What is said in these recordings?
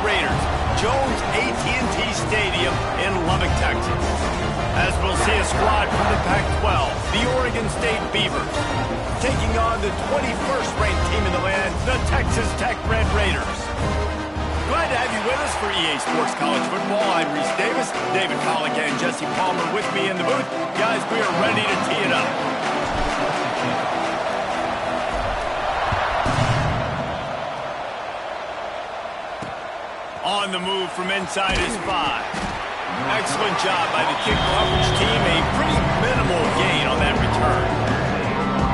Raiders, Jones AT&T Stadium in Lubbock, Texas. As we'll see a squad from the Pac-12, the Oregon State Beavers, taking on the 21st ranked team in the land, the Texas Tech Red Raiders. Glad to have you with us for EA Sports College Football. I'm Reese Davis, David Pollack and Jesse Palmer with me in the booth. Guys, we are ready to tee it up. On the move from inside his 5. Excellent job by the kick coverage team. A pretty minimal gain on that return.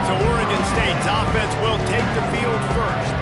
So Oregon State's offense will take the field first.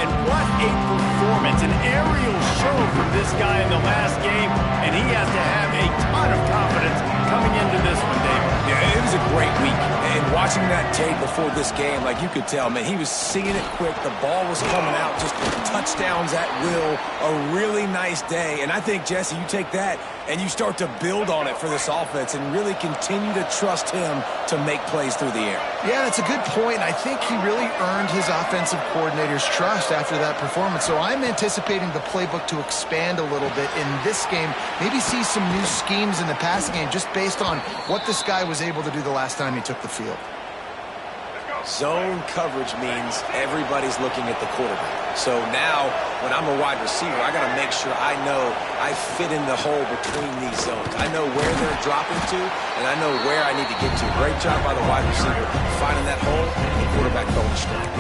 And what a performance, an aerial show from this guy in the last game, and he has to have a ton of confidence coming into this one, David. Yeah, it was a great week, and watching that tape before this game, like you could tell, man, he was seeing it quick, the ball was coming out, just touchdowns at will, a really nice day, and I think, Jesse, you take that and you start to build on it for this offense and really continue to trust him to make plays through the air. Yeah, that's a good point. I think he really earned his offensive coordinator's trust after that performance. So I'm anticipating the playbook to expand a little bit in this game. Maybe see some new schemes in the passing game just based on what this guy was able to do the last time he took the field. Zone coverage means everybody's looking at the quarterback. So now, when I'm a wide receiver, I got to make sure I know I fit in the hole between these zones. I know where they're dropping to, and I know where I need to get to. Great job by the wide receiver finding that hole, and the quarterback throwing straight.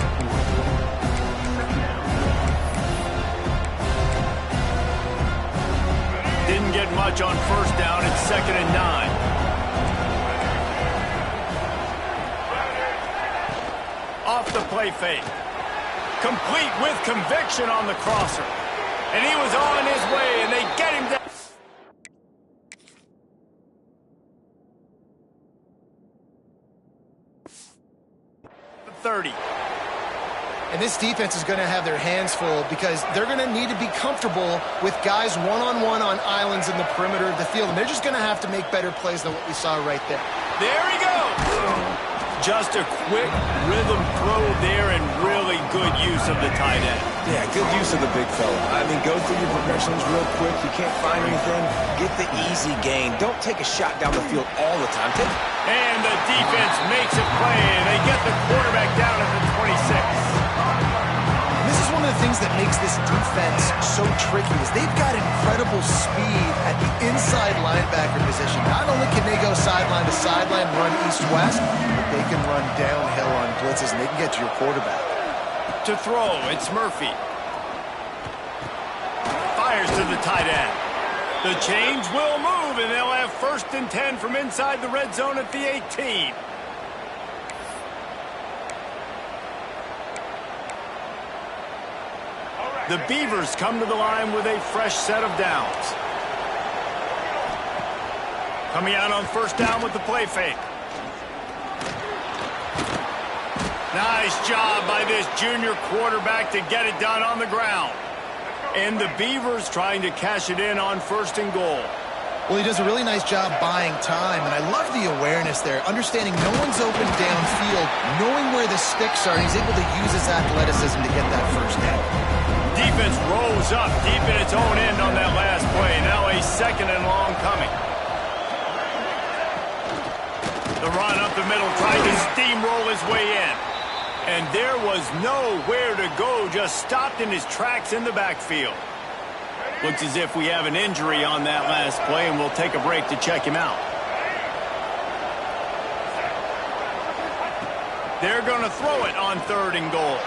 Didn't get much on first down. It's 2nd and 9. Off the play fake. Complete with conviction on the crosser. And he was on his way, and they get him down. 30. And this defense is going to have their hands full because they're going to need to be comfortable with guys one-on-one on islands in the perimeter of the field. And they're just going to have to make better plays than what we saw right there. There he goes. Just a quick rhythm throw there and really good use of the tight end. Yeah, good use of the big fella. I mean, go through your progressions real quick. You can't find anything. Get the easy gain. Don't take a shot down the field all the time. And the defense makes a play, and they get the quarterback down at the 26. This is one of the things that makes this defense so tricky is they've got incredible speed at the inside linebacker position. Not only can they go sideline to sideline, run east-west, but they can run downhill on blitzes, and they can get to your quarterback. To throw, it's Murphy. Fires to the tight end. The change will move, and they'll have 1st and 10 from inside the red zone at the 18. The Beavers come to the line with a fresh set of downs. Coming out on 1st down with the play fake. Nice job by this junior quarterback to get it done on the ground. And the Beavers trying to cash it in on 1st and goal. Well, he does a really nice job buying time, and I love the awareness there, understanding no one's open downfield, knowing where the sticks are, and he's able to use his athleticism to get that 1st down. Defense rolls up deep in its own end on that last play. Now a 2nd and long coming. The run up the middle, trying to steamroll his way in. And there was nowhere to go, just stopped in his tracks in the backfield. Looks as if we have an injury on that last play, and we'll take a break to check him out. They're going to throw it on 3rd and goal.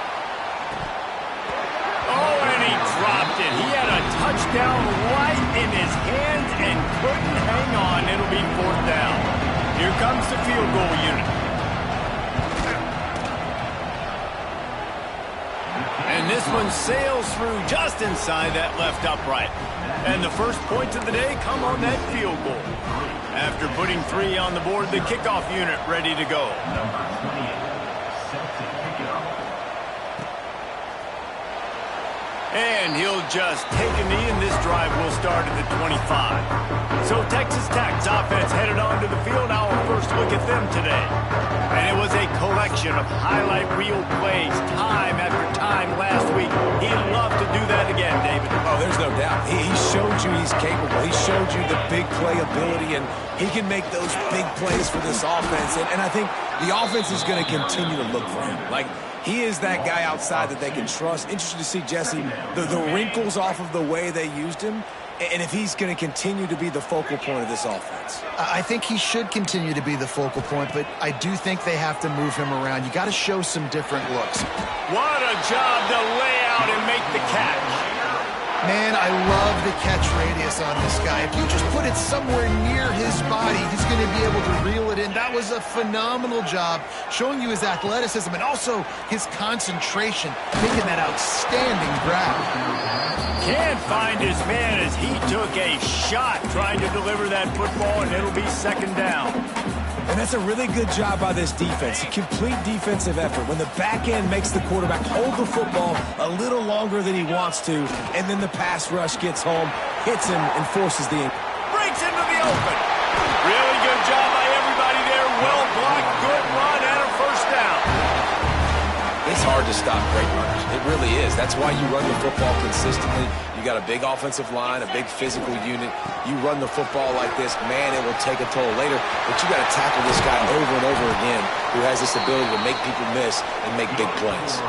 Oh, and he dropped it. He had a touchdown right in his hands and couldn't hang on. It'll be 4th down. Here comes the field goal unit. And this one sails through just inside that left upright. And the first points of the day come on that field goal. After putting 3 on the board, the kickoff unit ready to go. And he'll just take a knee, and this drive will start at the 25. So Texas Tech's offense headed onto the field. Our first look at them today. And it was a collection of highlight reel plays time after time last week. He'd love to do that again, David. Oh, there's no doubt. He showed you he's capable. He showed you the big play ability, and he can make those big plays for this offense. And I think the offense is going to continue to look for him. Like, he is that guy outside that they can trust. Interested to see, Jesse, the wrinkles off of the way they used him, and if he's going to continue to be the focal point of this offense. I think he should continue to be the focal point, but I do think they have to move him around. You got to show some different looks. What a job to lay out and make the catch. Man, I love the catch radius on this guy. If you just put it somewhere near his body, he's going to be able to reel it in. That was a phenomenal job, showing you his athleticism and also his concentration, making that outstanding grab. Can't find his man as he took a shot trying to deliver that football, and it'll be second down. And that's a really good job by this defense, a complete defensive effort. When the back end makes the quarterback hold the football a little longer than he wants to, and then the pass rush gets home, hits him, and forces the... Breaks into the open. Really good job by everybody there. Well blocked, good run, and a first down. It's hard to stop great runners. It really is. That's why you run the football consistently. You got a big offensive line, a big physical unit. You run the football like this, man, it will take a toll later. But you got to tackle this guy over and over again who has this ability to make people miss and make big plays.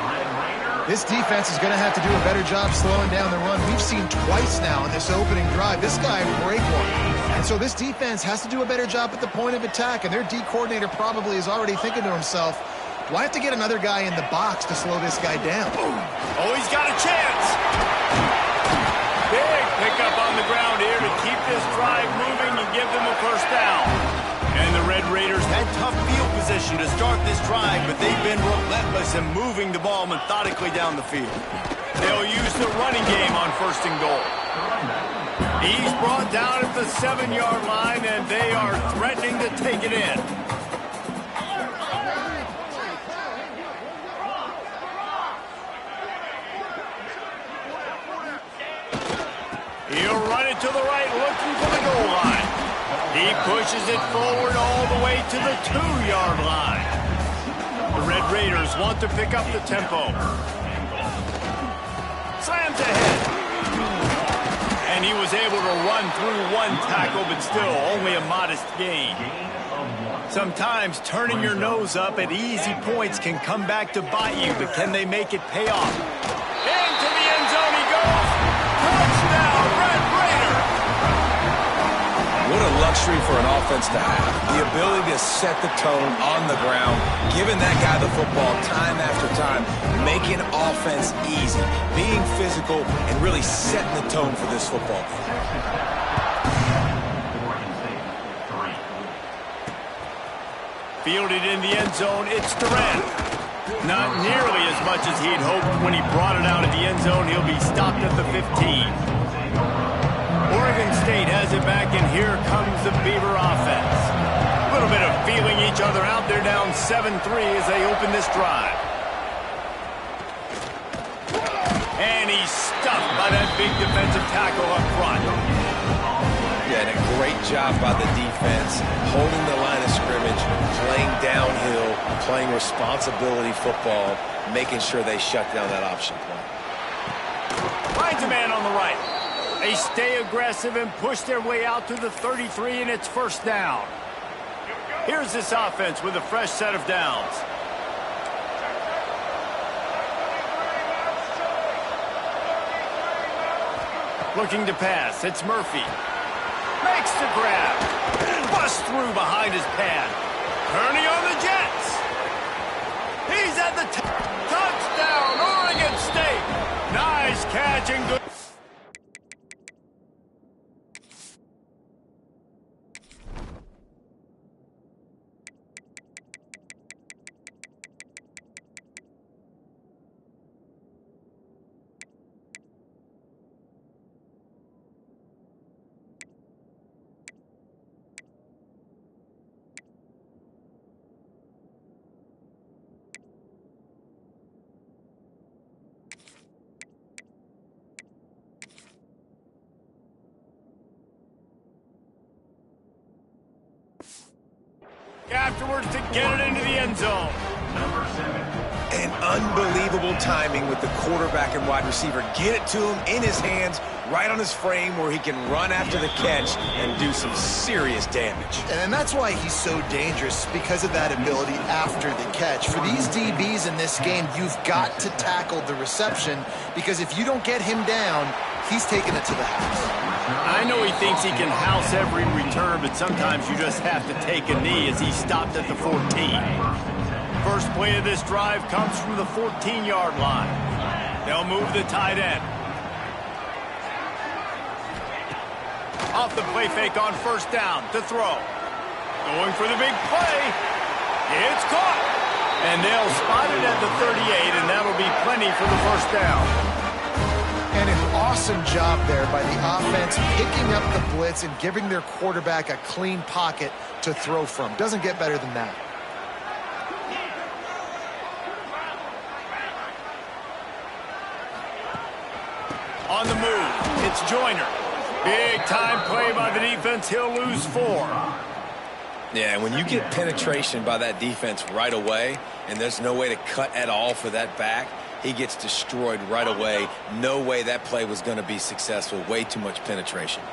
This defense is going to have to do a better job slowing down the run. We've seen twice now in this opening drive. This guy break one. And so this defense has to do a better job at the point of attack. And their D coordinator probably is already thinking to himself, do I have to get another guy in the box to slow this guy down? Oh, he's got a chance. Big pickup on the ground here to keep this drive moving and give them a first down. And the Red Raiders had tough field position to start this drive, but they've been relentless in moving the ball methodically down the field. They'll use the running game on first and goal. He's brought down at the 7-yard line, and they are threatening to take it in. He'll run it to the right, looking for the goal line. He pushes it forward all the way to the 2-yard line. The Red Raiders want to pick up the tempo. Slams ahead. And he was able to run through one tackle, but still only a modest gain. Sometimes turning your nose up at easy points can come back to bite you, but can they make it pay off? Into the end zone he goes. Touchdown, Red Raider! What a luxury for an offense to have. The ability to set the tone on the ground, giving that guy the football time after time, making offense easy, being physical, and really setting the tone for this football game. Fielded in the end zone, it's Durant. Not nearly as much as he'd hoped when he brought it out of the end zone. He'll be stopped at the 15. Oregon State has it back, and here comes the Beaver offense. A little bit of feeling each other out. They're down 7-3 as they open this drive. And he's stuffed by that big defensive tackle up front. Yeah, and a great job by the defense, holding the line of scrimmage, playing downhill, playing responsibility football, making sure they shut down that option play. Finds a man on the right. They stay aggressive and push their way out to the 33, and it's first down. Here's this offense with a fresh set of downs. Looking to pass, it's Murphy. Makes the grab. Busts through behind his pad. Kearney on the Jets. He's at the touchdown, Oregon State. Nice catch and good. Afterwards to get it into the end zone. And Unbelievable timing with the quarterback and wide receiver. Get it to him in his hands, right on his frame where he can run after the catch and do some serious damage. And that's why he's so dangerous, because of that ability after the catch. For these DBs in this game, you've got to tackle the reception, because if you don't get him down, he's taking it to the house. I know he thinks he can house every return, but sometimes you just have to take a knee as he stopped at the 14. First play of this drive comes from the 14-yard line. They'll move the tight end. Off the play fake on first down to throw. Going for the big play. It's caught. And they'll spot it at the 38, and that'll be plenty for the first down. And an awesome job there by the offense, picking up the blitz and giving their quarterback a clean pocket to throw from. Doesn't get better than that. On the move, it's Joyner. Big time play by the defense. He'll lose 4. Yeah, when you get penetration by that defense right away, and there's no way to cut at all for that back, he gets destroyed right away. No way that play was going to be successful. Way too much penetration.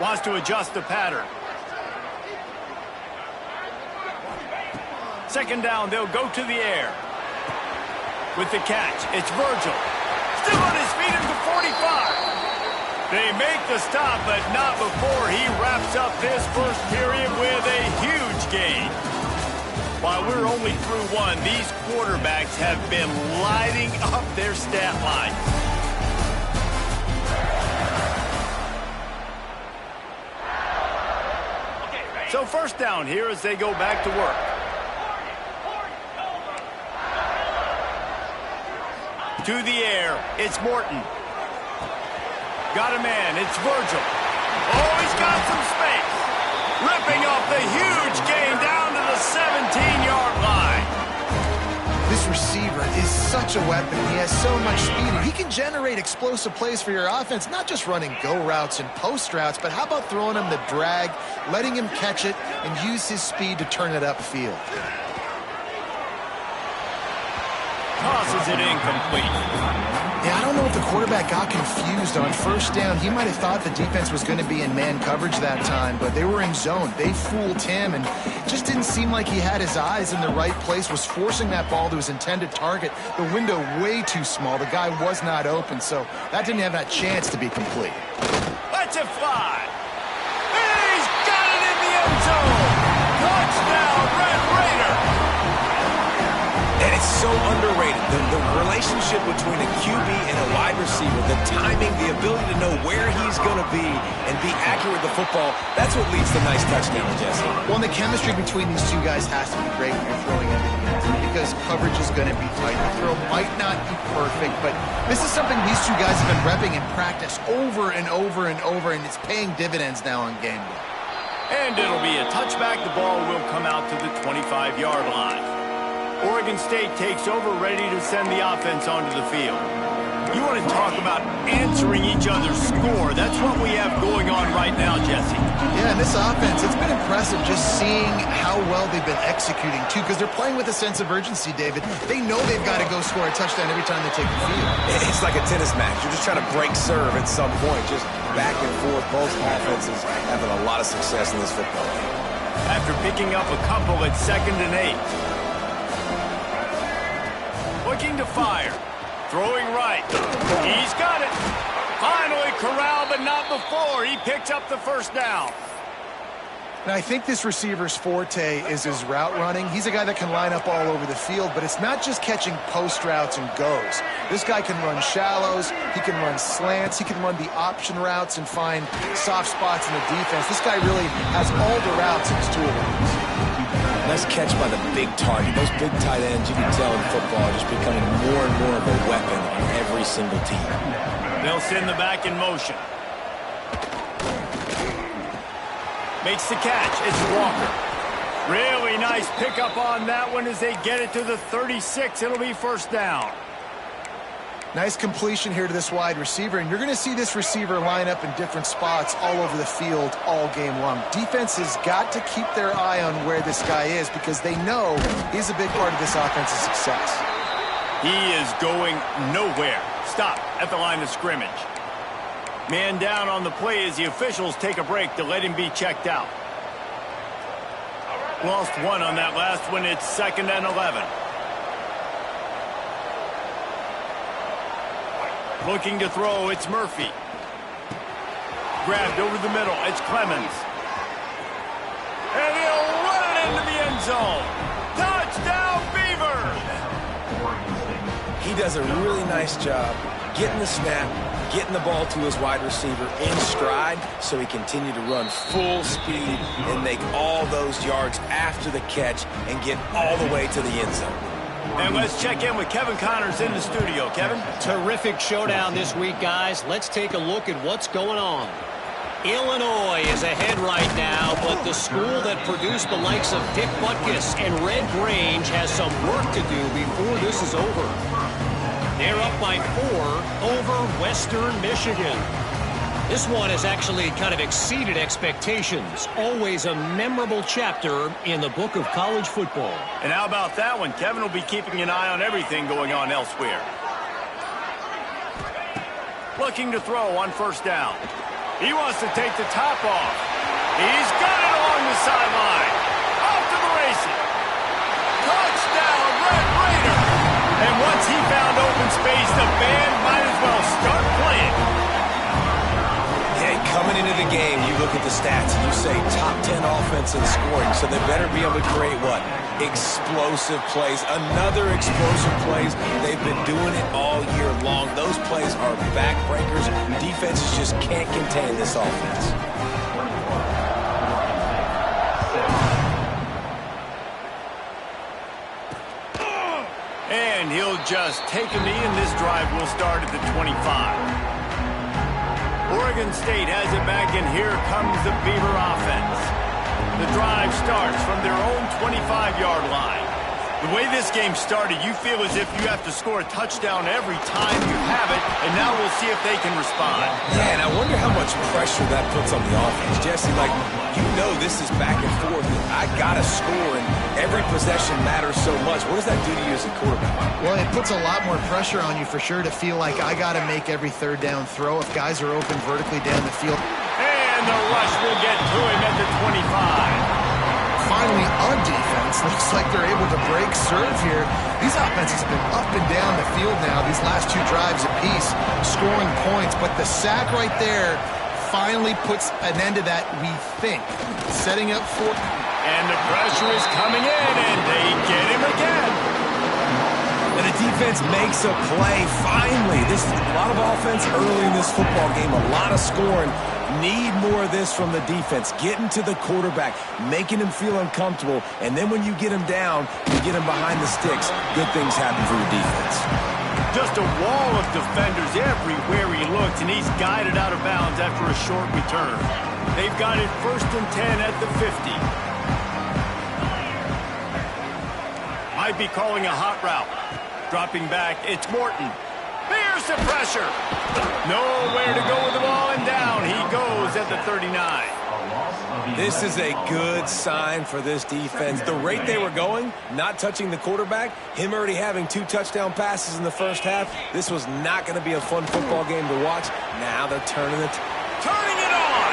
Wants to adjust the pattern. Second down, they'll go to the air. With the catch, it's Virgil. Still on his feet at the 45. They make the stop, but not before he wraps up this first period with a huge gain. While we're only through 1, these quarterbacks have been lighting up their stat line. So first down here as they go back to work. To the air, it's Morton. Got a man, it's Virgil. Oh, he's got some space. Ripping off the huge gain down to the 17-yard line. This receiver is such a weapon. He has so much speed, and he can generate explosive plays for your offense, not just running go routes and post routes, but how about throwing him the drag, letting him catch it, and use his speed to turn it upfield. Tosses it incomplete. Yeah, I don't know if the quarterback got confused on first down. He might have thought the defense was going to be in man coverage that time, but they were in zone. They fooled him, and it just didn't seem like he had his eyes in the right place, was forcing that ball to his intended target. The window way too small. The guy was not open, so that didn't have that chance to be complete. Let's it fly. He's got it in the end zone. Touchdown, Red Raider. And it's so underrated. The relationship between a QB and a wide receiver, the timing, the ability to know where he's going to be and be accurate with the football, that's what leads to nice touchdowns, Jesse. Well, and the chemistry between these two guys has to be great when you're throwing into the end zone, because coverage is going to be tight. The throw might not be perfect, but this is something these two guys have been repping in practice over and over and over, and it's paying dividends now on game day. And it'll be a touchback. The ball will come out to the 25-yard line. Oregon State takes over, ready to send the offense onto the field. You want to talk about answering each other's score. That's what we have going on right now, Jesse. Yeah, and this offense, it's been impressive just seeing how well they've been executing, too, because they're playing with a sense of urgency, David. They know they've got to go score a touchdown every time they take the field. It's like a tennis match. You're just trying to break serve at some point, just back and forth. Both offenses having a lot of success in this football game. After picking up a couple at 2nd and 8. Looking to fire. Throwing right. He's got it. Finally corralled, but not before. He picks up the first down. And I think this receiver's forte is his route running. He's a guy that can line up all over the field, but it's not just catching post routes and goes. This guy can run shallows. He can run slants. He can run the option routes and find soft spots in the defense. This guy really has all the routes in his tool box. Nice catch by the big target. Those big tight ends, you can tell in football, are just becoming more and more of a weapon on every single team. They'll send the back in motion. Makes the catch. It's Walker. Really nice pickup on that one as they get it to the 36. It'll be first down. Nice completion here to this wide receiver, and you're going to see this receiver line up in different spots all over the field all game long. Defense has got to keep their eye on where this guy is because they know he's a big part of this offense's success. He is going nowhere. Stop at the line of scrimmage. Man down on the play as the officials take a break to let him be checked out. Lost one on that last one. It's 2nd and 11. Looking to throw, it's Murphy. Grabbed over the middle, it's Clemens. And he'll run it into the end zone. Touchdown, Beavers! He does a really nice job getting the snap, getting the ball to his wide receiver in stride so he continue to run full speed and make all those yards after the catch and get all the way to the end zone. And let's check in with Kevin Connors in the studio. Kevin? Terrific showdown this week, guys. Let's take a look at what's going on. Illinois is ahead right now, but the school that produced the likes of Dick Butkus and Red Grange has some work to do before this is over. They're up by 4 over Western Michigan. This one has actually kind of exceeded expectations. Always a memorable chapter in the book of college football. And how about that one? Kevin will be keeping an eye on everything going on elsewhere. Looking to throw on 1st down. He wants to take the top off. He's got it along the sideline. Off to the races. Touchdown, Red Raider. And once he found open space, the band might as well start playing. Coming into the game, you look at the stats and you say top 10 offense in scoring, so they better be able to create what? Explosive plays. Another explosive plays. They've been doing it all year long. Those plays are backbreakers. Defenses just can't contain this offense. And he'll just take a knee, and this drive will start at the 25. Oregon State has it back, and here comes the Beaver offense. The drive starts from their own 25-yard line. The way this game started, you feel as if you have to score a touchdown every time you have it, and now we'll see if they can respond. Yeah, and I wonder how much pressure that puts on the offense. Jesse, like, you know this is back and forth. I got to score, and every possession matters so much. What does that do to you as a quarterback? Well, it puts a lot more pressure on you for sure to feel like I got to make every 3rd down throw if guys are open vertically down the field. And the rush will get to him at the 25. Finally, on defense, looks like they're able to break serve here. These offenses have been up and down the field now, these last 2 drives apiece, scoring points. But the sack right there finally puts an end to that, we think. Setting up for... And the pressure is coming in, and they get him again. And the defense makes a play, finally. This is a lot of offense early in this football game, a lot of scoring. Need more of this from the defense. Getting to the quarterback, making him feel uncomfortable, and then when you get him down, you get him behind the sticks. Good things happen for the defense. Just a wall of defenders everywhere he looked, and he's guided out of bounds after a short return. They've got it 1st and 10 at the 50. Might be calling a hot route. Dropping back, it's Morton. There's the pressure. Nowhere to go with the ball, and down he goes at the 39. This is a good sign for this defense. The rate they were going, not touching the quarterback, him already having 2 touchdown passes in the first half, this was not going to be a fun football game to watch. Now they're turning it on.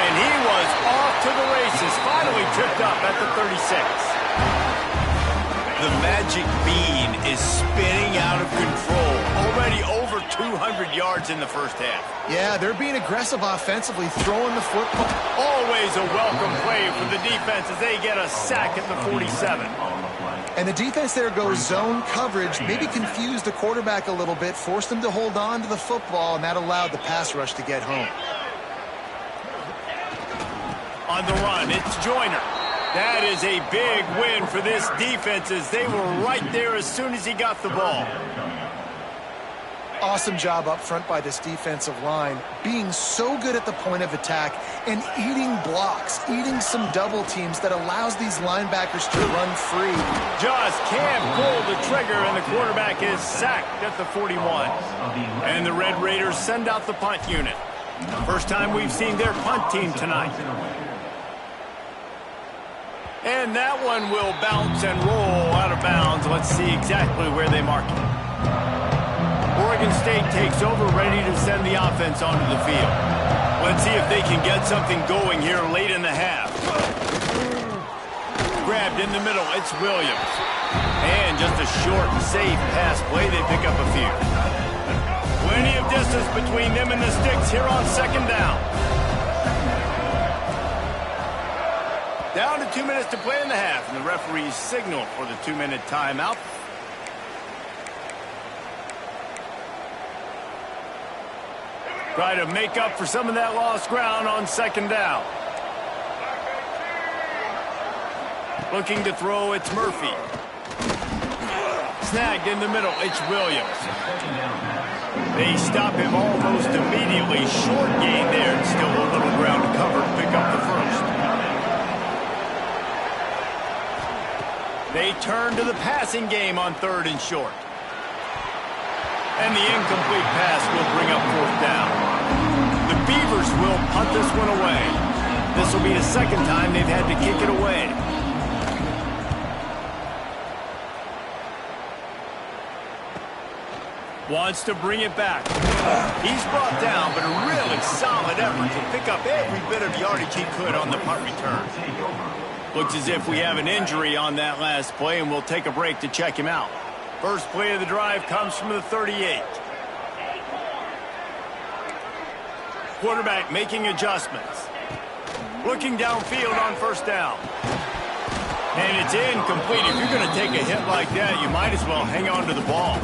And he was off to the races, finally tripped up at the 36. The magic bean is spinning out of control. Already over 200 yards in the first half. Yeah, they're being aggressive offensively, throwing the football. Always a welcome play for the defense as they get a sack at the 47. And the defense there goes zone coverage, maybe confused the quarterback a little bit, forced him to hold on to the football, and that allowed the pass rush to get home. On the run, it's Joyner. That is a big win for this defense as they were right there as soon as he got the ball. Awesome job up front by this defensive line, being so good at the point of attack and eating blocks, eating some double teams that allows these linebackers to run free. Just can't pull the trigger, and the quarterback is sacked at the 41. And the Red Raiders send out the punt unit. First time we've seen their punt team tonight. And that one will bounce and roll out of bounds. Let's see exactly where they mark it. Oregon State takes over, ready to send the offense onto the field. Let's see if they can get something going here late in the half. Grabbed in the middle, it's Williams. And just a short, safe pass play, they pick up a few. Plenty of distance between them and the sticks here on second down. Down to 2 minutes to play in the half, and the referees signal for the 2-minute timeout. Try to make up for some of that lost ground on second down. Looking to throw, it's Murphy. Snagged in the middle, it's Williams. They stop him almost immediately. Short gain there, and still a little ground to cover to pick up the first. They turn to the passing game on 3rd and short. And the incomplete pass will bring up 4th down. The Beavers will punt this one away. This will be the second time they've had to kick it away. Wants to bring it back. He's brought down, but a really solid effort to pick up every bit of yardage he could on the punt return. Looks as if we have an injury on that last play, and we'll take a break to check him out. First play of the drive comes from the 38. Quarterback making adjustments. Looking downfield on 1st down. And it's incomplete. If you're going to take a hit like that, you might as well hang on to the ball.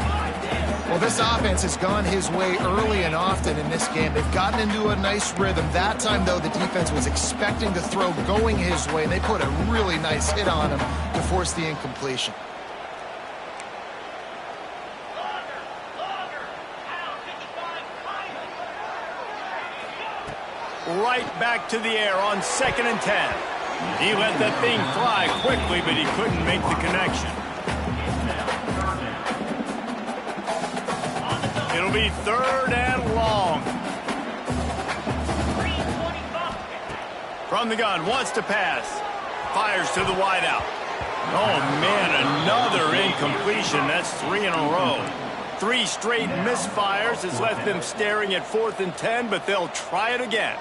Well, this offense has gone his way early and often in this game. They've gotten into a nice rhythm. That time, though, the defense was expecting the throw going his way, and they put a really nice hit on him to force the incompletion. Right back to the air on 2nd and 10. He let that thing fly quickly, but he couldn't make the connection. It'll be 3rd and long. From the gun, wants to pass. Fires to the wideout. Oh, man, another incompletion. That's 3 in a row. 3 straight misfires has left them staring at 4th and 10, but they'll try it again.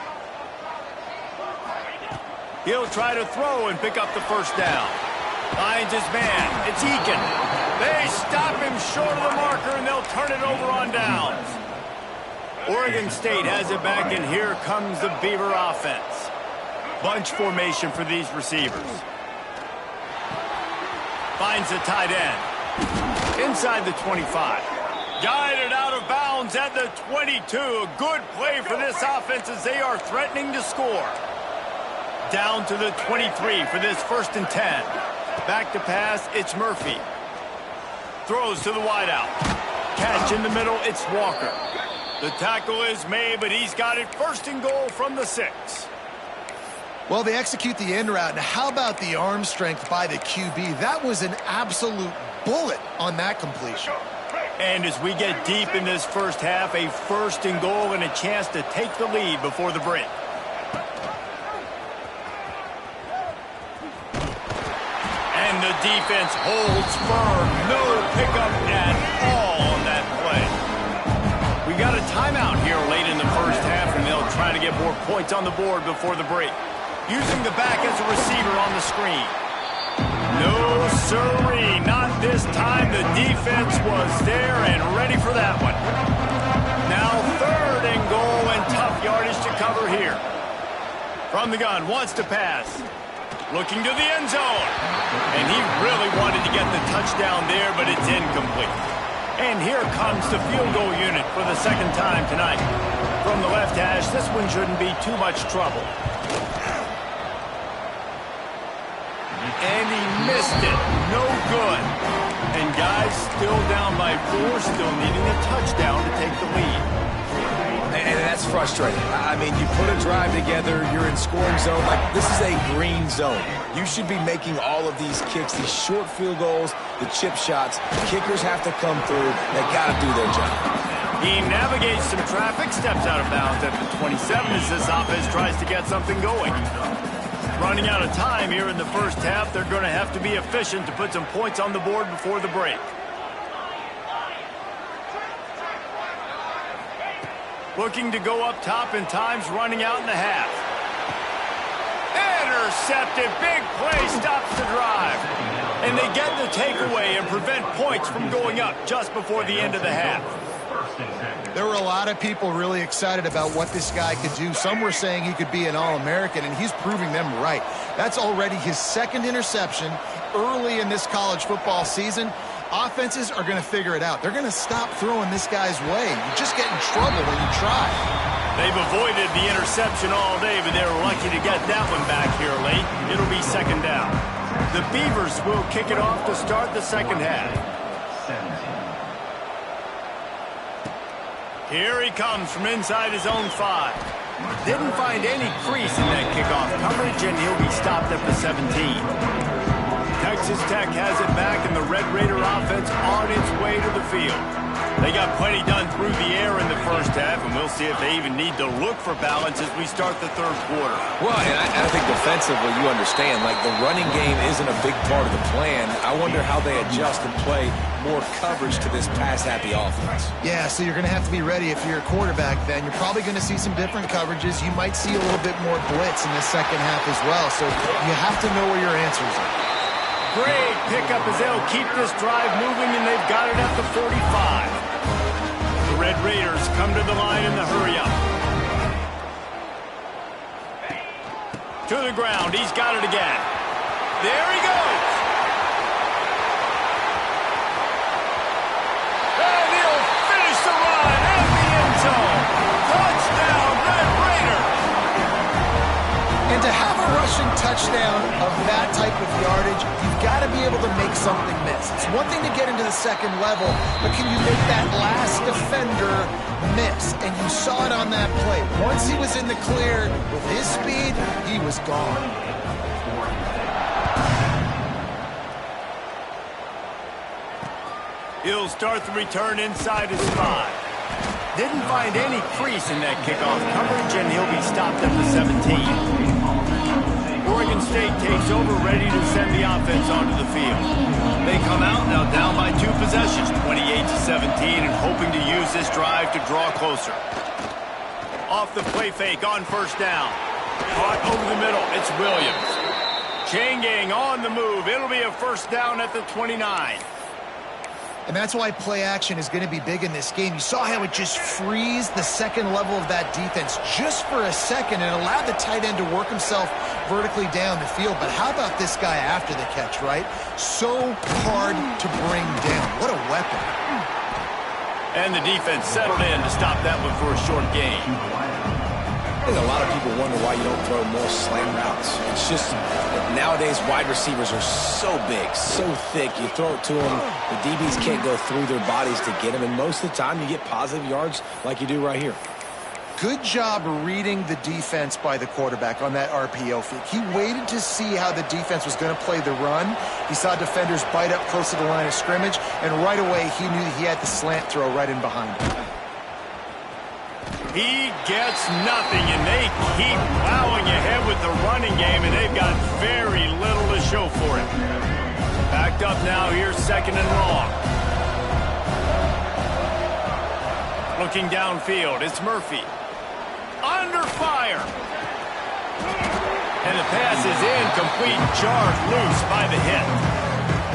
He'll try to throw and pick up the 1st down. Finds his man. It's Eakin. They stop him short of the marker, and they'll turn it over on downs. Oregon State has it back, and here comes the Beaver offense. Bunch formation for these receivers. Finds the tight end. Inside the 25. Guided out of bounds at the 22. A good play for this offense as they are threatening to score. Down to the 23 for this 1st and 10. Back to pass, it's Murphy. Throws to the wideout. Catch in the middle, it's Walker. The tackle is made, but he's got it 1st and goal from the 6. Well, they execute the end route. Now, how about the arm strength by the QB? That was an absolute bullet on that completion. And as we get deep in this first half, a 1st and goal and a chance to take the lead before the break. And the defense holds firm. No pickup at all on that play. We got a timeout here late in the first half, and they'll try to get more points on the board before the break. Using the back as a receiver on the screen. No sirree, not this time. The defense was there and ready for that one. Now 3rd and goal and tough yardage to cover here. From the gun, wants to pass. Looking to the end zone. And he really wanted to get the touchdown there, but it's incomplete. And here comes the field goal unit for the 2nd time tonight. From the left hash, this one shouldn't be too much trouble. And he missed it. No good. And guys still down by 4, still needing a touchdown to take frustrating. I mean, you put a drive together, you're in scoring zone. Like, this is a green zone. You should be making all of these kicks, these short field goals, the chip shots. Kickers have to come through. They got to do their job. He navigates some traffic, steps out of bounds at the 27 as this offense tries to get something going. Running out of time here in the first half, they're going to have to be efficient to put some points on the board before the break. Looking to go up top, and time's running out in the half. Intercepted, big play, stops the drive. And they get the takeaway and prevent points from going up just before the end of the half. There were a lot of people really excited about what this guy could do. Some were saying he could be an All-American, and he's proving them right. That's already his second interception early in this college football season. Offenses are going to figure it out. They're going to stop throwing this guy's way. You just get in trouble when you try. They've avoided the interception all day, but they were lucky to get that one back here late. It'll be second down. The Beavers will kick it off to start the second half. Here he comes from inside his own 5. Didn't find any crease in that kickoff coverage, and he'll be stopped at the 17. Texas Tech has it back, and the Red Raider offense on its way to the field. They got plenty done through the air in the first half, and we'll see if they even need to look for balance as we start the third quarter. Well, and I think defensively, you understand, like the running game isn't a big part of the plan. I wonder how they adjust and play more coverage to this pass-happy offense. Yeah, so you're going to have to be ready if you're a quarterback then. You're probably going to see some different coverages. You might see a little bit more blitz in the second half as well, so you have to know where your answers are. Great pickup as they'll keep this drive moving, and they've got it at the 45. The Red Raiders come to the line in the hurry-up. To the ground. He's got it again. There he goes. And he'll finish the run at the end zone. Touchdown, Red Raider. And to have a rushing touchdown of that type of yardage, you've got to be able to make something miss. It's one thing to get into the second level, but can you make that last defender miss? And you saw it on that play. Once he was in the clear with his speed, he was gone. He'll start the return inside his 5. Didn't find any crease in that kickoff coverage, and he'll be stopped at the 17. Oregon State takes over, ready to send the offense onto the field. They come out now down by 2 possessions, 28-17, and hoping to use this drive to draw closer. Off the play fake on first down. Caught over the middle. It's Williams. Chain gang on the move. It'll be a first down at the 29. And that's why play action is going to be big in this game. You saw how it just frees the second level of that defense just for a second and allowed the tight end to work himself vertically down the field. But how about this guy after the catch, right? So hard to bring down. What a weapon. And the defense settled in to stop that one for a short gain. I think a lot of people wonder why you don't throw more slant routes. It's just nowadays wide receivers are so big, so thick. You throw it to them, the DBs can't go through their bodies to get them, and most of the time you get positive yards like you do right here. Good job reading the defense by the quarterback on that RPO feed. He waited to see how the defense was going to play the run. He saw defenders bite up close to the line of scrimmage, and right away he knew he had the slant throw right in behind him. He gets nothing, and they keep plowing ahead with the running game, and they've got very little to show for it. Backed up now, here's second and long. Looking downfield, it's Murphy. Under fire. And the pass is incomplete, jarred loose by the hit.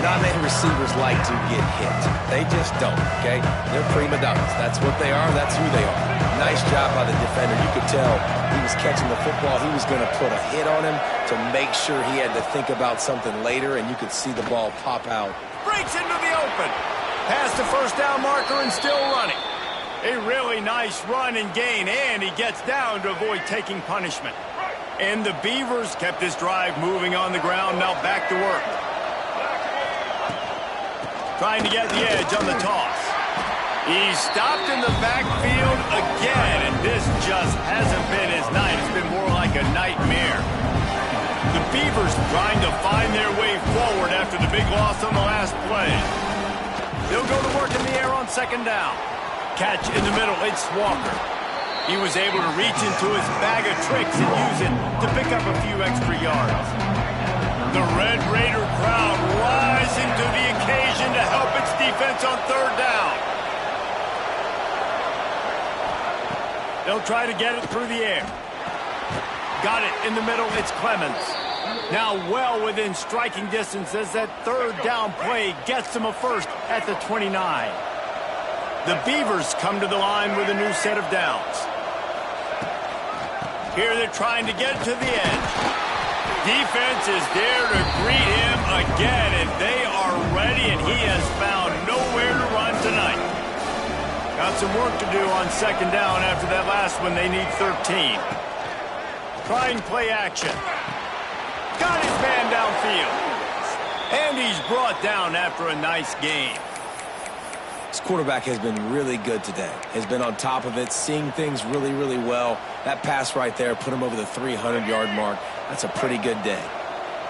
Not many receivers like to get hit. They just don't, okay? They're prima donnas. That's what they are. That's who they are. Nice job by the defender. You could tell he was catching the football. He was going to put a hit on him to make sure he had to think about something later, and you could see the ball pop out. Breaks into the open. Past the first down marker and still running. A really nice run and gain, and he gets down to avoid taking punishment. And the Beavers kept this drive moving on the ground. Now back to work. Trying to get the edge on the toss. He's stopped in the backfield again, and this just hasn't been his night. It's been more like a nightmare. The Beavers trying to find their way forward after the big loss on the last play. They'll go to work in the air on second down. Catch in the middle, it's Walker. He was able to reach into his bag of tricks and use it to pick up a few extra yards. The Red Raider crowd rising to the occasion to help its defense on third down. They'll try to get it through the air. Got it in the middle, it's Clemens. Now well within striking distance as that third down play gets them a first at the 29. The Beavers come to the line with a new set of downs. Here they're trying to get to the edge. Defense is there to greet him again, and they are ready, and he has found nowhere to run tonight. Got some work to do on second down after that last one. They need 13. Trying play action. Got his man downfield. And he's brought down after a nice game. This quarterback has been really good today. Has been on top of it, seeing things really, really well. That pass right there put him over the 300-yard mark. That's a pretty good day.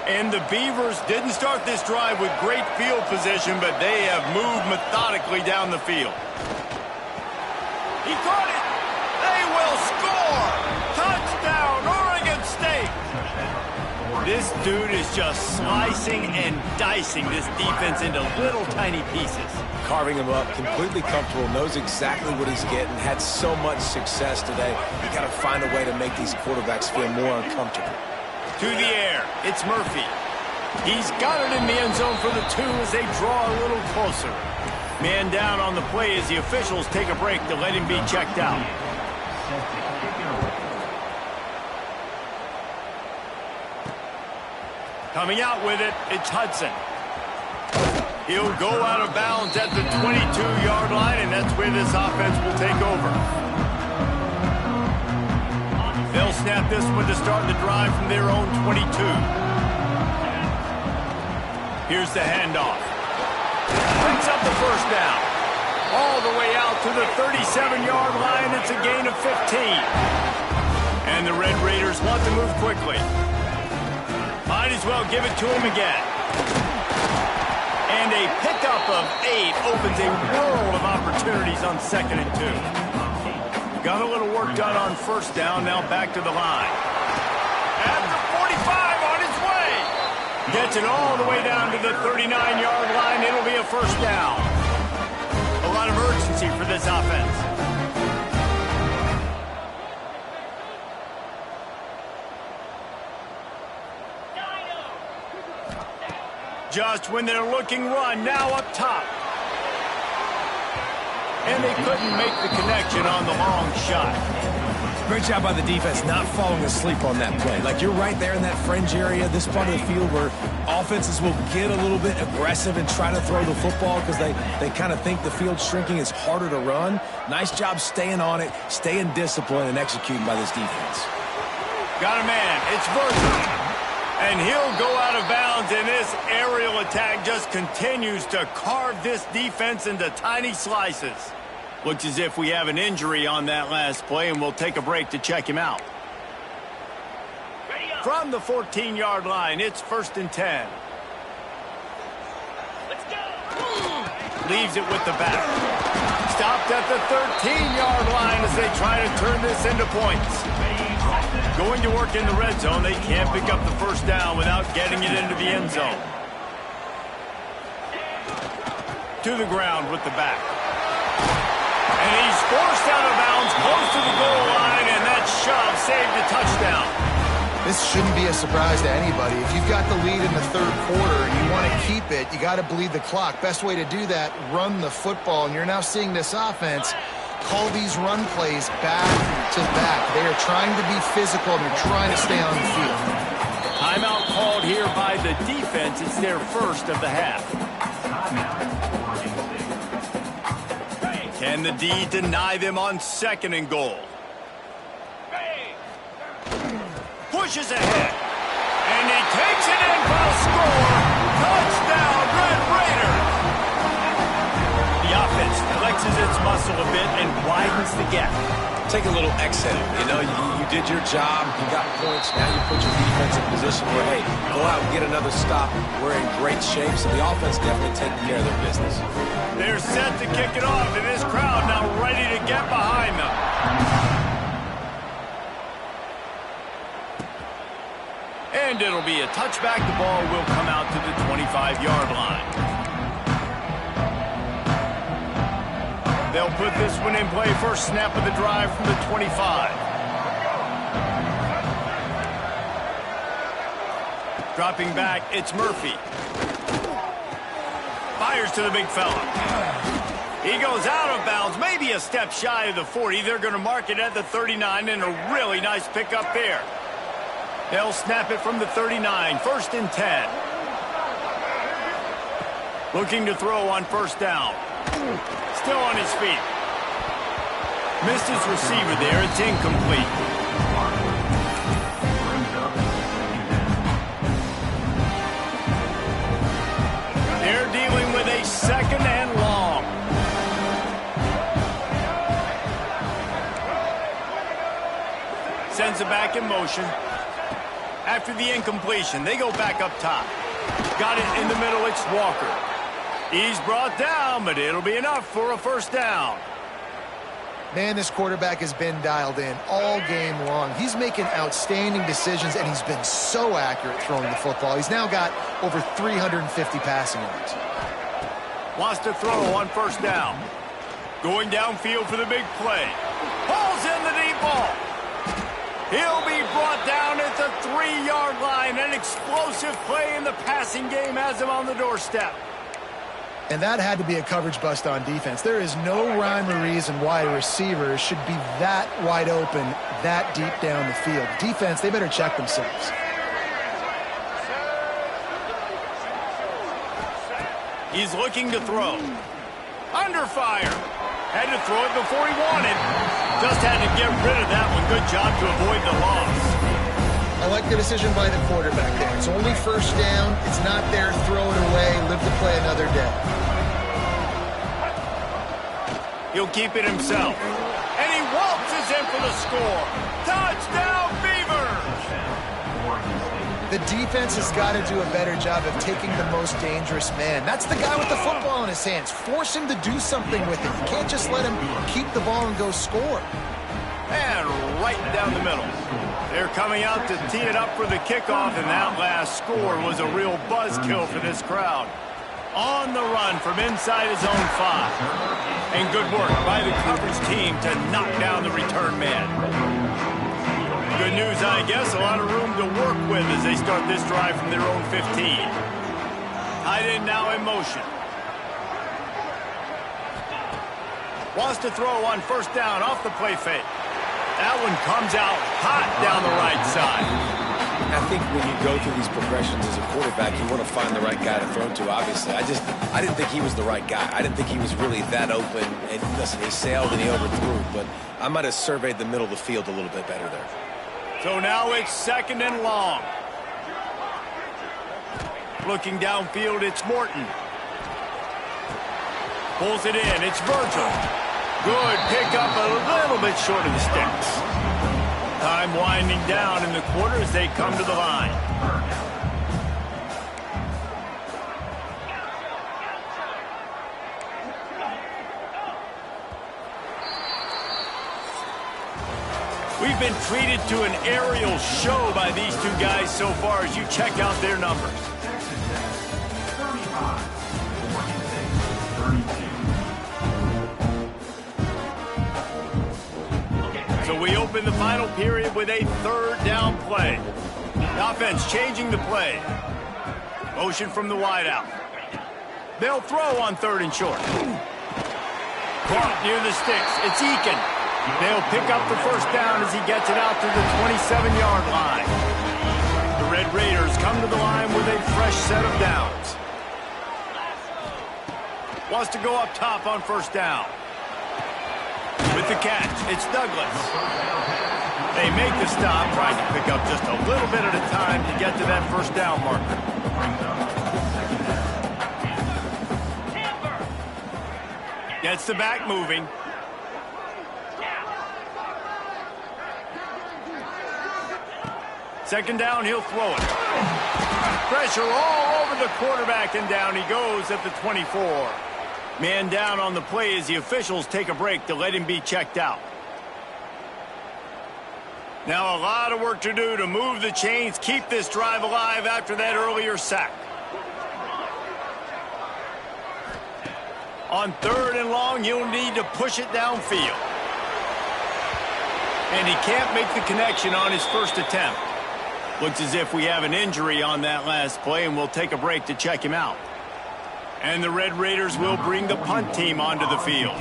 And the Beavers didn't start this drive with great field position, but they have moved methodically down the field. He caught it. They will score. Touchdown, Oregon State. This dude is just slicing and dicing this defense into little tiny pieces. Carving him up, completely comfortable, knows exactly what he's getting, had so much success today. You got to find a way to make these quarterbacks feel more uncomfortable. To the air, it's Murphy. He's got it in the end zone for the 2 as they draw a little closer. Man down on the play as the officials take a break to let him be checked out. Coming out with it, it's Hudson. He'll go out of bounds at the 22-yard line, and that's where this offense will take over. They'll snap this one to start the drive from their own 22. Here's the handoff. Picks up the first down. All the way out to the 37-yard line. It's a gain of 15. And the Red Raiders want to move quickly. Might as well give it to him again. And a pickup of 8 opens a world of opportunities on second and 2. Got a little work done on first down, now back to the line. After 45 on his way. Gets it all the way down to the 39-yard line. It'll be a first down. A lot of urgency for this offense. Just when they're looking run, now up top. And they couldn't make the connection on the long shot. Great job by the defense not falling asleep on that play. Like, you're right there in that fringe area, this part of the field where offenses will get a little bit aggressive and try to throw the football because they kind of think the field's shrinking. It's harder to run. Nice job staying on it, staying disciplined, and executing by this defense. Got a man. It's Verser. And he'll go out of bounds, and this aerial attack just continues to carve this defense into tiny slices. Looks as if we have an injury on that last play, and we'll take a break to check him out. From the 14-yard line, it's first and 10. Let's go. Leaves it with the back. Stopped at the 13-yard line as they try to turn this into points. Going to work in the red zone. They can't pick up the first down without getting it into the end zone. To the ground with the back. And he's forced out of bounds close to the goal line, and that shove saved a touchdown. This shouldn't be a surprise to anybody. If you've got the lead in the third quarter and you want to keep it, you got to bleed the clock. Best way to do that, run the football. And you're now seeing this offense call these run plays back to back. They are trying to be physical, and they're trying to stay on the field. Timeout called here by the defense. It's their first of the half. Can the D deny them on second and goal? Pushes ahead. And he takes it in for a score. Touchdown, Red Raiders. The offense flex flexes its muscle a bit and widens the gap. Take a little exhale. You know, you did your job. You got points. Now you put your defense in position where, hey, go out and get another stop. We're in great shape, so the offense definitely taking care of their business. They're set to kick it off, and this crowd now ready to get behind them. And it'll be a touchback. The ball will come out to the 25-yard line. They'll put this one in play. First snap of the drive from the 25. Dropping back, it's Murphy. Fires to the big fella. He goes out of bounds, maybe a step shy of the 40. They're going to mark it at the 39, and a really nice pickup there. They'll snap it from the 39, 1st and 10. Looking to throw on first down. Still on his feet. Missed his receiver there. It's incomplete. They're dealing with a 2nd and long. Sends it back in motion. After the incompletion, they go back up top. Got it in the middle. It's Walker. He's brought down, but it'll be enough for a first down. Man, this quarterback has been dialed in all game long. He's making outstanding decisions, and he's been so accurate throwing the football. He's now got over 350 passing yards. Wants to throw on first down. Going downfield for the big play. Pulls in the deep ball. He'll be brought down at the 3-yard line. An explosive play in the passing game has him on the doorstep. And that had to be a coverage bust on defense. There is no rhyme or reason why a receiver should be that wide open, that deep down the field. Defense, they better check themselves. He's looking to throw. Under fire. Had to throw it before he wanted. Just had to get rid of that one. Good job to avoid the loss. I like the decision by the quarterback there. It's only first down. It's not there. Throw it away. Live to play another day. He'll keep it himself. And he waltzes in for the score. Touchdown, Beavers! The defense has got to do a better job of taking the most dangerous man. That's the guy with the football in his hands. Force him to do something with it. You can't just let him keep the ball and go score. And right down the middle. They're coming out to tee it up for the kickoff, and that last score was a real buzzkill for this crowd. On the run from inside his own 5. And good work by the coverage team to knock down the return man. Good news, I guess, a lot of room to work with as they start this drive from their own 15. Tight end now in motion. Wants to throw on first down off the play fake. That one comes out hot down the right side. I think when you go through these progressions as a quarterback, you want to find the right guy to throw to, obviously. I didn't think he was the right guy. I didn't think he was really that open. And listen, he sailed and he overthrew, but I might have surveyed the middle of the field a little bit better there. So now it's 2nd and long. Looking downfield, it's Morton. Pulls it in, it's Virgil. Good pickup, a little bit short of the sticks. Time winding down in the quarter as they come to the line. We've been treated to an aerial show by these two guys so far as you check out their numbers. So we open the final period with a 3rd down play. The offense changing the play. Motion from the wideout. They'll throw on 3rd and short. Caught near the sticks. It's Eakin. They'll pick up the first down as he gets it out to the 27-yard line. The Red Raiders come to the line with a fresh set of downs. Wants to go up top on first down. With the catch, it's Douglas. They make the stop, trying to pick up just a little bit at a time to get to that first down marker. Gets the back moving. Second down, he'll throw it. Pressure all over the quarterback, and down he goes at the 24. Man down on the play as the officials take a break to let him be checked out. Now a lot of work to do to move the chains, keep this drive alive after that earlier sack. On 3rd and long, you'll need to push it downfield. And he can't make the connection on his first attempt. Looks as if we have an injury on that last play, and we'll take a break to check him out. And the Red Raiders will bring the punt team onto the field.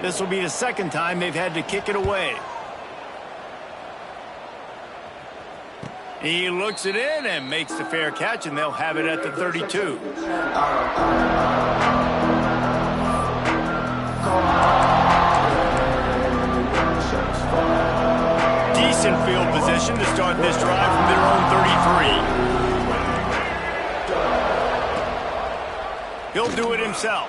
This will be the second time they've had to kick it away. He looks it in and makes the fair catch, and they'll have it at the 32. Decent field position to start this drive from their own 33. He'll do it himself.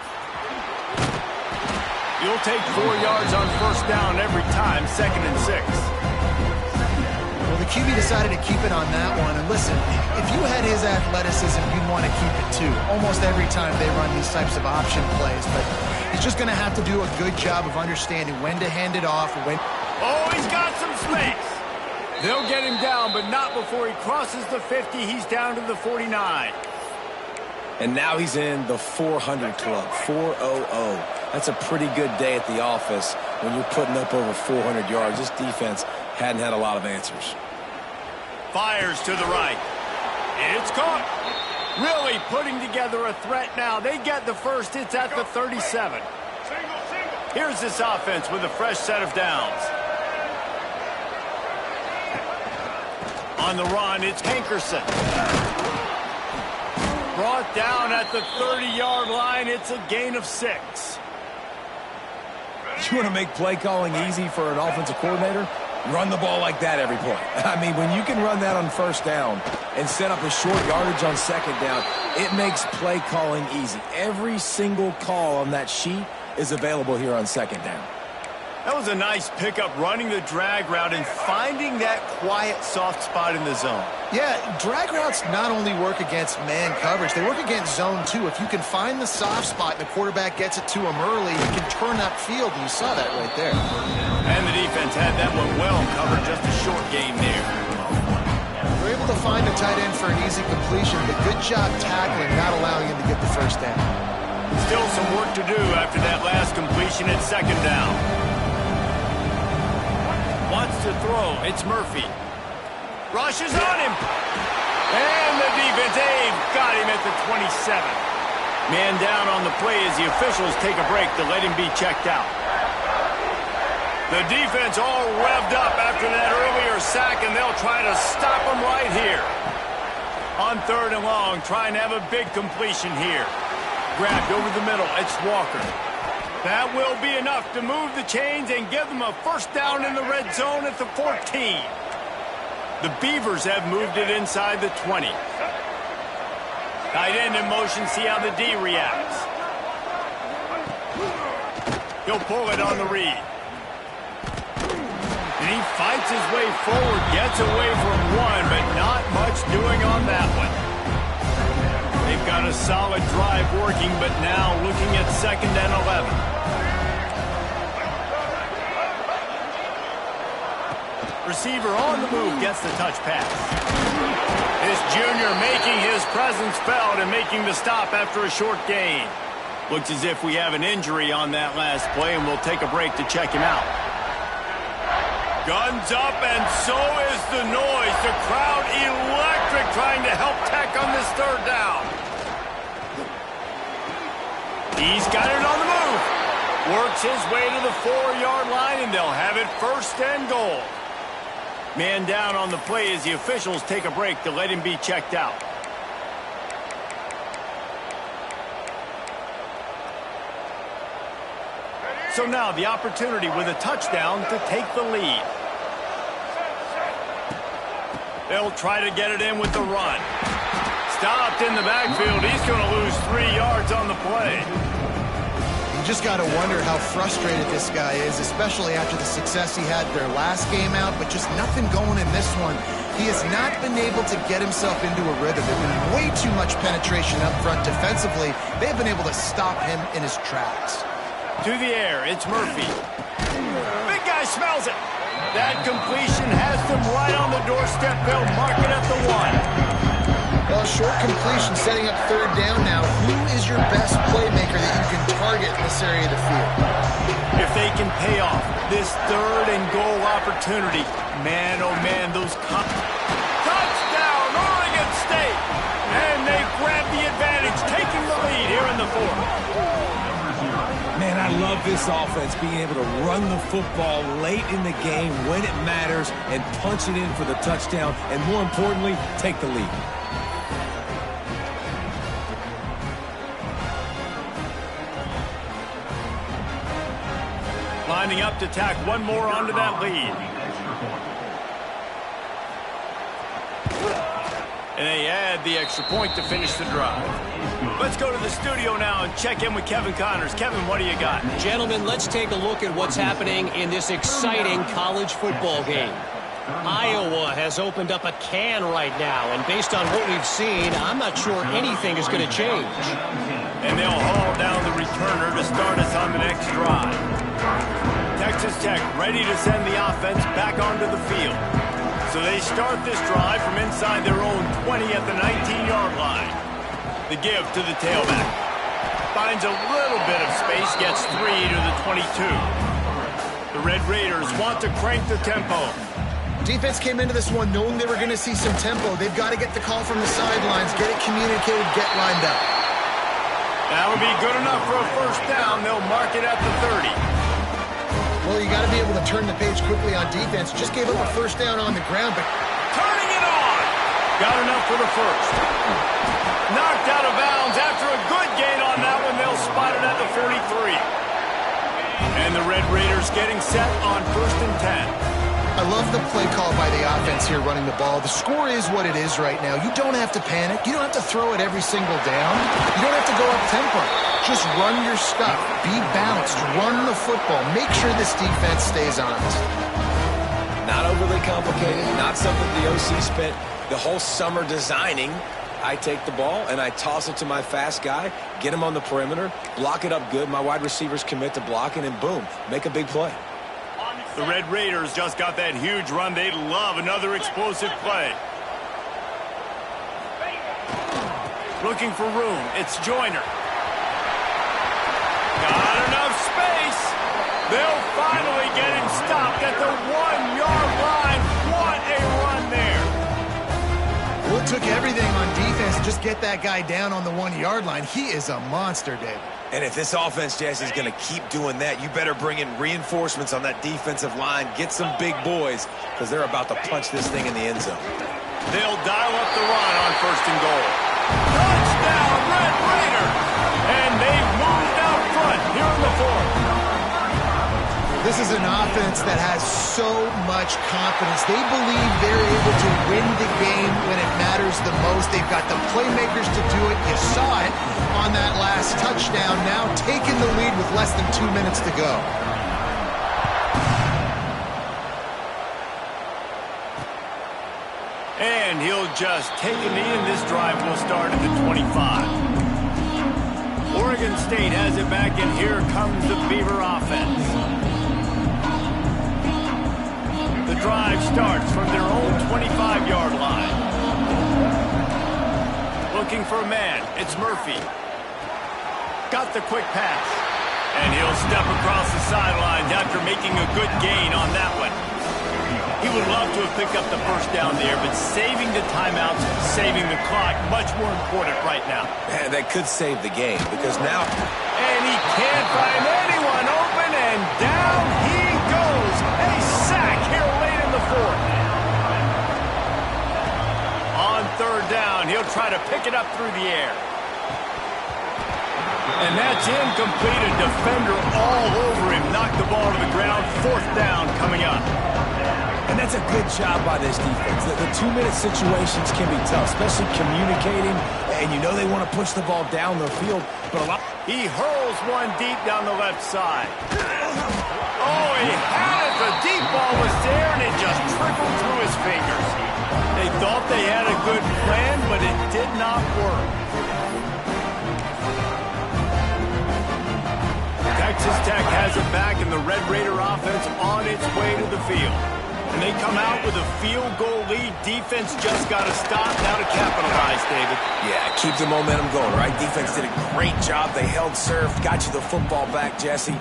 He'll take 4 yards on first down every time, 2nd and 6. Well, the QB decided to keep it on that one. And listen, if you had his athleticism, you'd want to keep it too. Almost every time they run these types of option plays. But he's just going to have to do a good job of understanding when to hand it off. Oh, he's got some space. They'll get him down, but not before he crosses the 50. He's down to the 49. And now he's in the 400 club, 400. That's a pretty good day at the office when you're putting up over 400 yards. This defense hadn't had a lot of answers. Fires to the right. It's caught. Really putting together a threat now. They get the first. It's at the 37. Here's this offense with a fresh set of downs. On the run, it's Hankerson. Brought down at the 30-yard line. It's a gain of 6. You want to make play calling easy for an offensive coordinator? Run the ball like that every play. I mean, when you can run that on first down and set up a short yardage on second down, it makes play calling easy. Every single call on that sheet is available here on second down. That was a nice pickup, running the drag route and finding that quiet, soft spot in the zone. Yeah, drag routes not only work against man coverage, they work against zone too. If you can find the soft spot and the quarterback gets it to him early, he can turn that field, and you saw that right there. And the defense had that one well covered, just a short game there. We're able to find the tight end for an easy completion, but good job tackling, not allowing him to get the first down. Still some work to do after that last completion at second down. Wants to throw. It's Murphy. Rushes on him. And the defense got him at the 27. Man down on the play as the officials take a break to let him be checked out. The defense all revved up after that earlier sack, and they'll try to stop him right here. On 3rd and long, trying to have a big completion here. Grabbed over the middle. It's Walker. That will be enough to move the chains and give them a first down in the red zone at the 14. The Beavers have moved it inside the 20. Tight end in motion, see how the D reacts. He'll pull it on the read. And he fights his way forward, gets away from one, but not much doing on that one. They've got a solid drive working, but now looking at 2nd and 11. Receiver on the move, gets the touch pass. This junior making his presence felt and making the stop after a short gain. Looks as if we have an injury on that last play, and we'll take a break to check him out. Guns up, and so is the noise. The crowd electric, trying to help Tech on this 3rd down. He's got it on the move. Works his way to the 4-yard line, and they'll have it 1st and goal. Man down on the play as the officials take a break to let him be checked out. So now the opportunity with a touchdown to take the lead. They'll try to get it in with the run. Stopped in the backfield. He's going to lose 3 yards on the play. just got to wonder how frustrated this guy is, especially after the success he had their last game out, but just nothing going in this one. He has not been able to get himself into a rhythm. There's been way too much penetration up front defensively. They've been able to stop him in his tracks. To the air, it's Murphy. Big guy smells it. That completion has them right on the doorstep. They'll mark it at the 1. Well, short completion setting up third down now. Who is your best playmaker that you can target in this area of the field? If they can pay off this third and goal opportunity, man, oh man, those touchdown, Oregon State! And they grab the advantage, taking the lead here in the 4th. Man, I love this offense, being able to run the football late in the game when it matters and punch it in for the touchdown, and more importantly, take the lead. Lining up to tack one more onto that lead. And they add the extra point to finish the drive. Let's go to the studio now and check in with Kevin Connors. Kevin, what do you got? Gentlemen, let's take a look at what's happening in this exciting college football game. Iowa has opened up a can right now, and based on what we've seen, I'm not sure anything is going to change. And they'll haul down the returner to start us on the next drive. Texas Tech ready to send the offense back onto the field. So they start this drive from inside their own 20 at the 19-yard line. The give to the tailback. Finds a little bit of space, gets 3 to the 22. The Red Raiders want to crank the tempo. Defense came into this one knowing they were going to see some tempo. They've got to get the call from the sidelines, get it communicated, get lined up. That'll be good enough for a first down. They'll mark it at the 30. Well, you got to be able to turn the page quickly on defense. Just gave up a first down on the ground, but turning it on. Got enough for the first. Knocked out of bounds after a good gain on that one. They'll spot it at the 43. And the Red Raiders getting set on 1st and 10. I love the play call by the offense here running the ball. The score is what it is right now. You don't have to panic. You don't have to throw it every single down. You don't have to go up tempo. Just run your stuff. Be balanced. Run the football. Make sure this defense stays honest. Not overly complicated, not something the OC spent the whole summer designing. I take the ball and I toss it to my fast guy, get him on the perimeter, block it up good. My wide receivers commit to blocking, and boom, make a big play. The Red Raiders just got that huge run. They'd love another explosive play. Looking for room. It's Joyner. Got enough space. They'll finally get him stopped at the 1-yard line. What a run there. Well, it took everything on defense to just get that guy down on the 1-yard line. He is a monster, David. And if this offense, Jesse, is going to keep doing that, you better bring in reinforcements on that defensive line. Get some big boys, because they're about to punch this thing in the end zone. They'll dial up the run on 1st and goal. Touchdown, Red Raiders! And they've moved out front here in the 4th. This is an offense that has so much confidence. They believe they're able to win the game when it matters the most. They've got the playmakers to do it. You saw it on that last touchdown. Now taking the lead with less than 2 minutes to go. And he'll just take a knee, and this drive will start at the 25. Oregon State has it back, and here comes the Beaver offense. The drive starts from their own 25-yard line. Looking for a man. It's Murphy. Got the quick pass. And he'll step across the sidelines after making a good gain on that one. He would love to have picked up the first down there, but saving the timeouts, saving the clock, much more important right now. Man, that could save the game, because now... And he can't find anyone open, and down he goes. A sack here late in the 4th. On 3rd down, he'll try to pick it up through the air. And that's incomplete. A defender all over him. Knocked the ball to the ground. 4th down coming up. And that's a good job by this defense. The 2-minute situations can be tough, especially communicating, and you know they want to push the ball down the field, but a lot... He hurls one deep down the left side. Oh, he had it. The deep ball was there, and it just trickled through his fingers. They thought they had a good plan, but it did not work. Texas Tech has it back, and the Red Raider offense on its way to the field. And they come out with a field goal lead. Defense just got to stop now to capitalize, David. Yeah, keep the momentum going, right? Defense did a great job. They held serve, got you the football back, Jesse.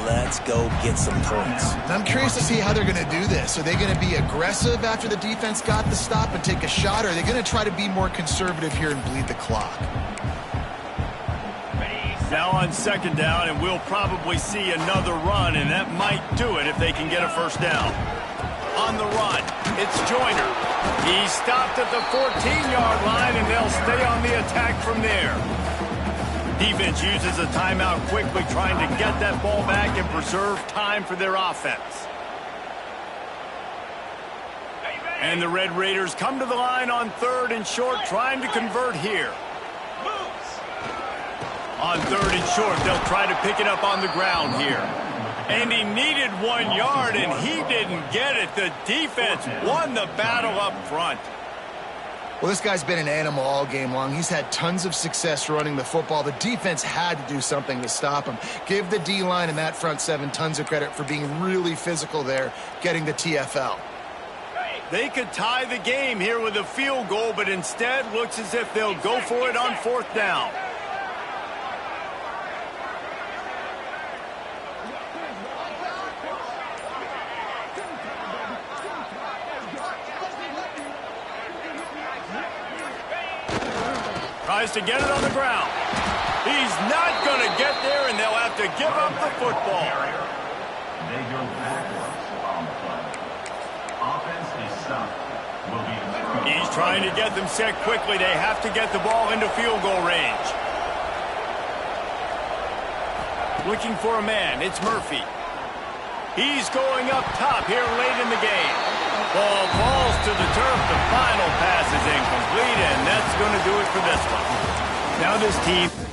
Let's go get some points. I'm curious to see how they're going to do this. Are they going to be aggressive after the defense got the stop and take a shot, or are they going to try to be more conservative here and bleed the clock? Now on second down, and we'll probably see another run, and that might do it if they can get a first down. On the run, it's Joyner. He stopped at the 14-yard line, and they'll stay on the attack from there. Defense uses a timeout quickly, trying to get that ball back and preserve time for their offense. And the Red Raiders come to the line on 3rd and short, trying to convert here. On 3rd and short, they'll try to pick it up on the ground here. And he needed 1 yard, and he didn't get it. The defense won the battle up front. Well, this guy's been an animal all game long. He's had tons of success running the football. The defense had to do something to stop him. Give the D-line and that front seven tons of credit for being really physical there, getting the TFL. They could tie the game here with a field goal, but instead looks as if they'll go for it on 4th down. Tries to get it on the ground. He's not going to get there, and they'll have to give up the football. They go backwards on the play. Offense is stopped. He's trying to get them set quickly. They have to get the ball into field goal range. Looking for a man. It's Murphy. He's going up top here late in the game. Ball falls to the turf. The final pass is incomplete, and that's going to do it for this one. Now this team...